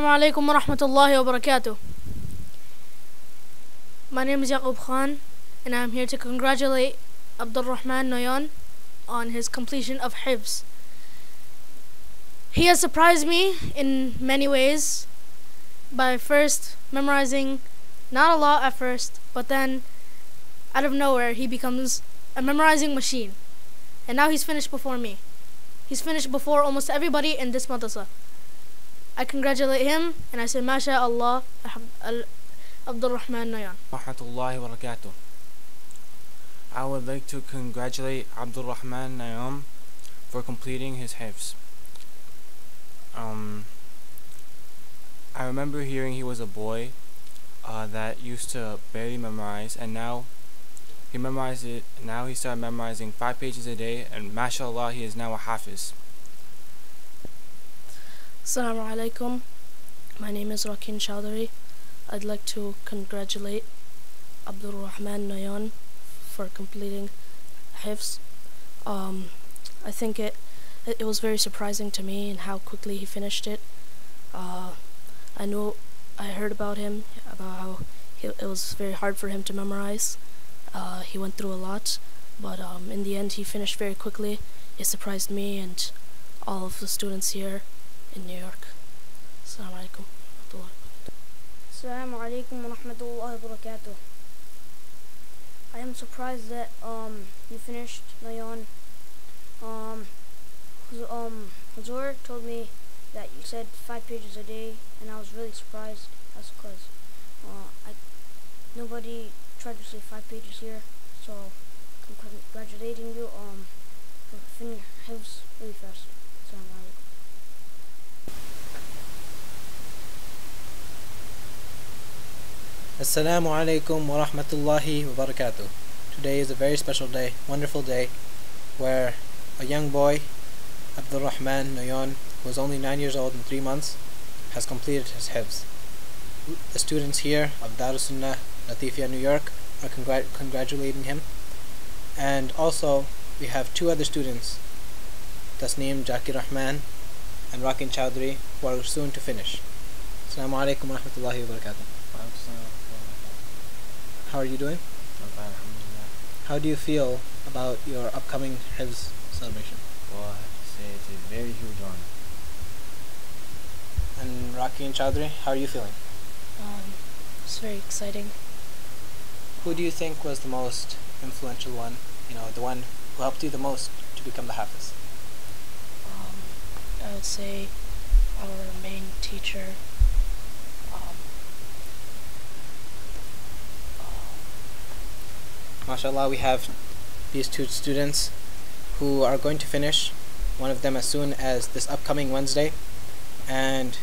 Assalamu alaikum wa rahmatullahi wa barakatuh. My name is Yaqub Khan, and I am here to congratulate Abdul Rahman Noyan on his completion of Hifz. He has surprised me in many ways by first memorizing not a lot at first, but then out of nowhere he becomes a memorizing machine. And now he's finished before me. He's finished before almost everybody in this madrasa. I congratulate him and I say, MashaAllah, Abdul Rahman Noyan. Rahmatullahi wa barakatuh. I would like to congratulate Abdul Rahman Noyan for completing his Hifz. I remember hearing he was a boy that used to barely memorize, and now he memorized it. Now he started memorizing 5 pages a day, and mashallah, he is now a Hafiz. Assalamu alaikum. My name is Rakin Chowdhury. I'd like to congratulate Abdul Rahman Noyan for completing Hifz. I think it was very surprising to me in how quickly he finished it. I heard about him, about how it was very hard for him to memorize. He went through a lot, but in the end he finished very quickly. It surprised me and all of the students here in New York. Assalamu alaikum. Assalamu alaikum wa rahmatullahi wa barakatuh. I am surprised that you finished Noyan. Huzur told me that you said 5 pages a day, and I was really surprised. That's because nobody tried to say 5 pages here. So I'm congratulating you for finishing Hifz really fast. Assalamu alaikum. Assalamu alaikum wa rahmatullahi wa barakatuh. Today is a very special day, wonderful day, where a young boy, Abdul Rahman Noyan, who is only 9 years old and 3 months, has completed his Hifz. The students here of Darus Sunnah, Latifia, New York, are congratulating him. And also, we have 2 other students, Tasneem Jakir Rahman and Rakin Chowdhury, who are soon to finish. Assalamu alaikum wa rahmatullahi wa barakatuh. How are you doing? How do you feel about your upcoming Hifz celebration? Well, I have to say it's a very huge honor. And Rakin Chowdhury, how are you feeling? It's very exciting. Who do you think was the most influential one? The one who helped you the most to become the Hafiz? I would say our main teacher. MashaAllah, we have these 2 students who are going to finish, one of them as soon as this upcoming Wednesday, and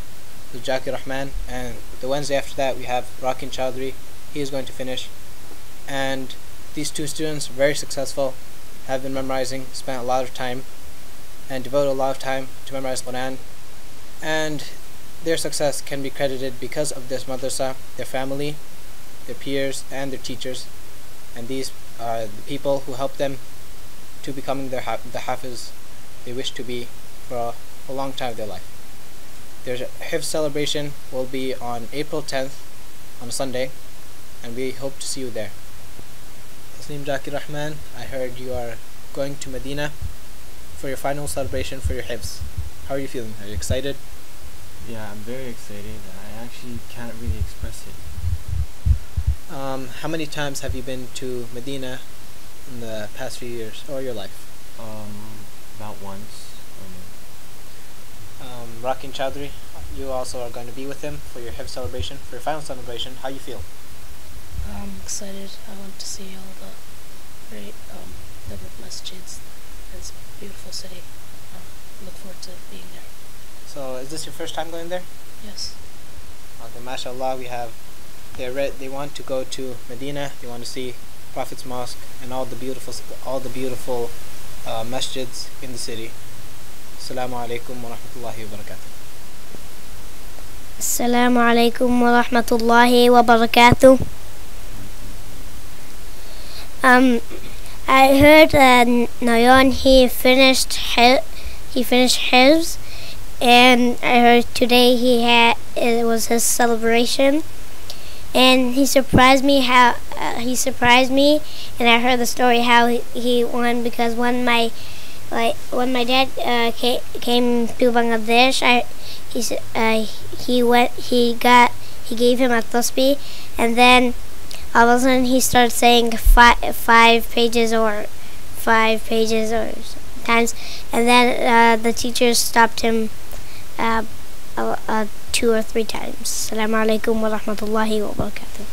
Jakir Rahman, and the Wednesday after that we have Rakin Chowdhury. He is going to finish, and these 2 students are very successful, have been memorizing, spent a lot of time and devoted a lot of time to memorize Quran, and their success can be credited because of this madrasa, their family, their peers and their teachers, and these are the people who help them to becoming the Hafiz they wish to be for a long time of their life. Their Hifz celebration will be on April 10th on a Sunday, and we hope to see you there. Tasneem Jakir Rahman, I heard you are going to Medina for your final celebration for your Hifz. How are you feeling? Are you excited? Yeah, I'm very excited. I actually can't really express it. How many times have you been to Medina in the past few years, or your life? About once. Rakin Chowdhury, you also are going to be with him for your Hifz celebration, for your final celebration. How you feel? I'm excited. I want to see all the great masjids. It's a beautiful city. Look forward to being there. So, is this your first time going there? Yes. Okay, mashallah, they want to go to Medina. They want to see Prophet's Mosque and all the beautiful masjids in the city. Assalamu alaikum wa rahmatullahi wa barakatuh. Assalamu alaikum wa rahmatullahi wa barakatuh. I heard that Noyan he finished Hifz, and I heard today it was his celebration, and he surprised me and I heard the story how he won because when my dad came to Bangladesh, he gave him a tasbih, and then all of a sudden he started saying five pages or times, and then the teachers stopped him 2 or 3 times. Assalamu alaikum wa rahmatullahi wa barakatuh.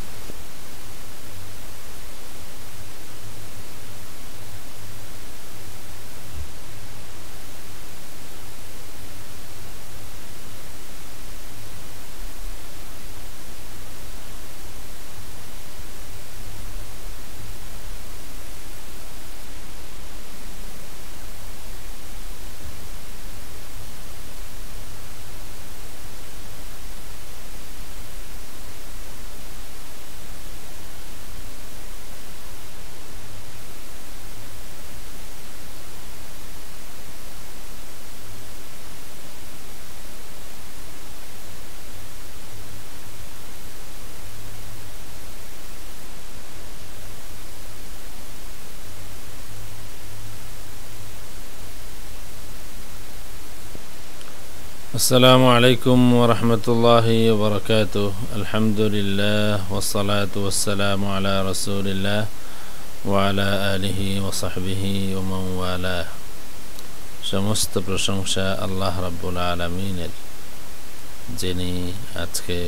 السلام عليكم ورحمة الله وبركاته. الحمد لله والصلاة والسلام على رسول الله وعلى آله وصحبه ومن والاه. সমস্ত প্রশংসা আল্লাহ রাব্বুল আলামিনের, যিনি আজকে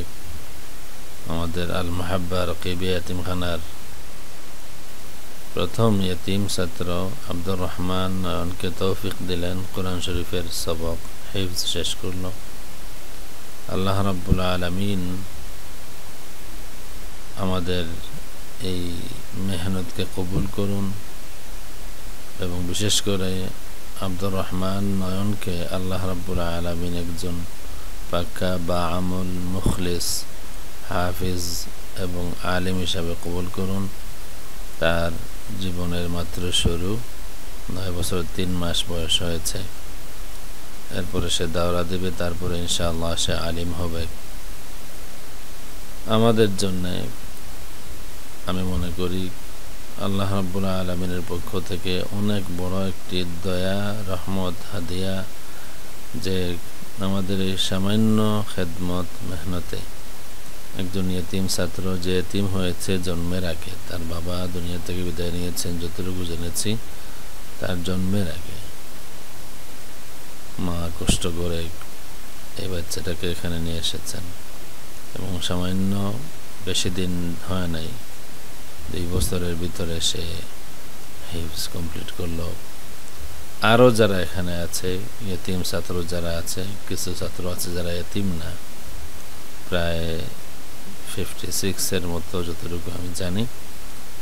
আমাদের আল মাহাব্বা রকিব ইয়াতিমখানার প্রথম ইয়তিম ছাত্র আব্দুর রহমান নয়নকে তৌফিক দিলেন কোরআন শরীফের সবক হিফজ শেষ করল। আল্লাহ রাব্বুল আলামিন আমাদের এই মেহনতকে কবুল করুন এবং বিশেষ করে আব্দুর রহমান নয়নকে আল্লাহ রাব্বুল আলামিন একজন পাক্কা বা আমল মুখলিস হাফিজ এবং আলিম হিসাবে কবুল করুন। তার জীবনের মাত্র শুরু, 9 বছর 3 মাস বয়স হয়েছে। এরপরে সে দাওরা দেবে, তারপরে ইনশাআল্লাহ সে আলিম হবে। আমাদের জন্য আমি মনে করি আল্লাহ রাব্বুল আলামিনের পক্ষ থেকে অনেক বড় একটি দয়া, রহমত, হাদিয়া যে আমাদের এই সামান্য খেদমত মেহনতে একজন ইয়তিম ছাত্র যে ইয়তিম হয়েছে জন্মের আগে, তার বাবা দুনিয়া থেকে বিদায় নিয়েছেন যতটুকু জেনেছি, তার জন্মের আগে মা কষ্ট করে এই বাচ্চাটাকে এখানে নিয়ে এসেছেন এবং সামান্য বেশি দিন হয় নাই, 2 বছরের ভিতরে সে হিফজ কমপ্লিট করলো। আরও যারা এখানে আছে ইয়তিম ছাত্র যারা আছে, কিছু ছাত্র আছে যারা ইয়তিম না, প্রায় 56-এর মতো, যতটুকু আমি জানি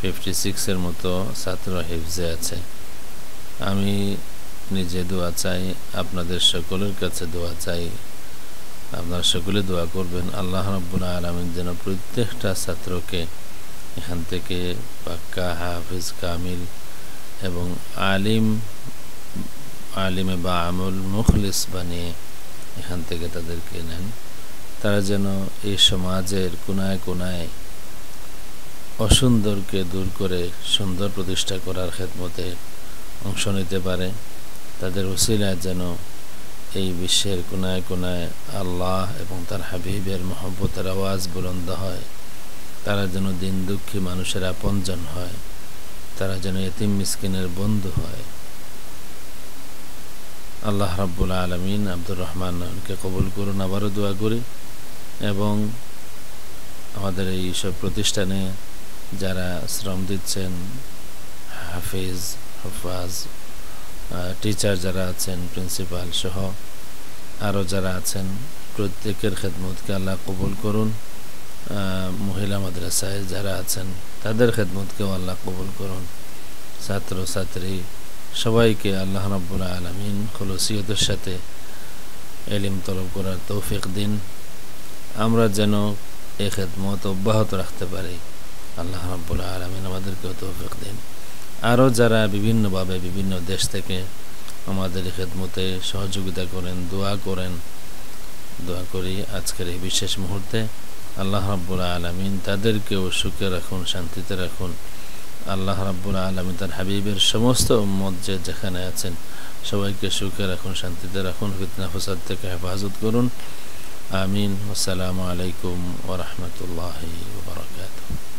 56-এর মতো ছাত্র হিফজে আছে। আমি নিজে দোয়া চাই, আপনাদের সকলের কাছে দোয়া চাই, আপনারা সকলে দোয়া করবেন আল্লাহ রাব্বুল আলামিন যেন প্রত্যেকটা ছাত্রকে এখান থেকে পাক্কা হাফিজ কামিল এবং আলিমে বা আমল মুখলিস বানিয়ে এখান থেকে তাদেরকে নেন। তারা যেন এই সমাজের কোনায় কোনায় অসুন্দরকে দূর করে সুন্দর প্রতিষ্ঠা করার খেদমতে অংশ নিতে পারে। তাদের ওসিলায় যেন এই বিশ্বের কোনায় কোনায় আল্লাহ এবং তার হাবিবের মহব্বতের আওয়াজ বুলন্দ হয়। তারা যেন দিন দুঃখী মানুষের আপনজন হয়, তারা যেন ইতিম মিসকিনের বন্ধু হয়। আল্লাহ রাব্বুল আলামিন আব্দুর রহমান নয়নকে কবুল করুন, আবারও দোয়া করি। এবং আমাদের এই সব প্রতিষ্ঠানে যারা শ্রম দিচ্ছেন, হাফিজ, হুফাজ, টিচার যারা আছেন, প্রিন্সিপাল সহ আরও যারা আছেন, প্রত্যেকের খেদমতকে আল্লাহ কবুল করুন। মহিলা মাদ্রাসায় যারা আছেন তাদের খেদমতকেও আল্লাহ কবুল করুন। ছাত্র ছাত্রী সবাইকে আল্লাহ রাব্বুল আলামিন খুলুসিয়তের সাথে ইলম তলব করার তৌফিক দিন। আমরা যেন এই খেদমত অব্যাহত রাখতে পারি, আল্লাহ রাব্বুল আলামিন আমাদেরকেও তৌফিক দিন। আরও যারা বিভিন্নভাবে বিভিন্ন দেশ থেকে আমাদের খেদমতে সহযোগিতা করেন, দোয়া করেন, দোয়া করি আজকের এই বিশেষ মুহূর্তে আল্লাহ রাব্বুল আলামিন তাদেরকেও সুখে রাখুন, শান্তিতে রাখুন। আল্লাহ রাব্বুল আলামিন তার হাবিবের সমস্ত উম্মত যে যেখানে আছেন সবাইকে সুখে রাখুন, শান্তিতে রাখুন, ফিতনা ফাসাদ থেকে হেফাজত করুন। আমিন। আসসালামু আলাইকুম ওয়া রাহমাতুল্লাহি ওয়া বারাকাতুহু।